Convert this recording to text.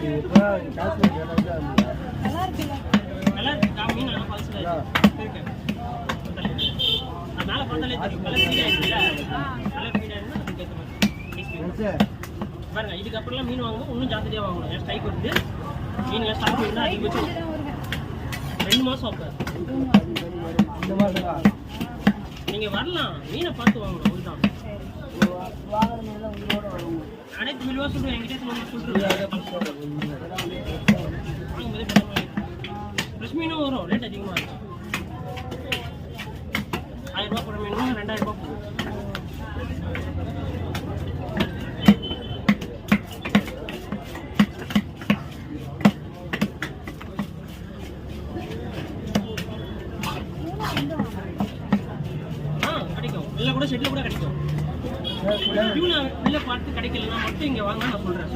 நல்லா இருக்கு மீன் நல்லா பழசுல இருக்கு. அதனால பார்த்தாலே தெரியும் கலர் ஃபீட் ஆயிடுச்சுல, கலர் ஃபீட் ஆயிடுச்சுன்னா அதுக்கு ஏற்ற மாதிரி பாருங்க. இதுக்கப்புறம்லாம் மீன் வாங்கும்போது இன்னும் ஜாக்கிரதையாக வாங்கணும். என் ஸ்ட்ரைக் வந்து மீன்லாம் ஸ்டாக் இருந்தால் அதிகபட்சம் 2 மாதம் அப்போ நீங்கள் வரலாம். மீனை பார்த்து வாங்கணும். அதுதான் அனைத்து மெதுவாக சொல்கிறேன். என்கிட்ட சொல்கிறேன் வாங்கும்போதே ஃப்ரெஷ் மீனும் வரும். ரேட் அதிகமாக இருக்கும். 1000 ரூபா போகிற மீனும் 2000 ரூபா போகும். கிடைக்கும். வெளில கூட ஷெட்டில் கூட கிடைக்கும். வெளில பார்த்து கிடைக்கலன்னா மட்டும் இங்கே வாங்க நான் சொல்கிறேன்.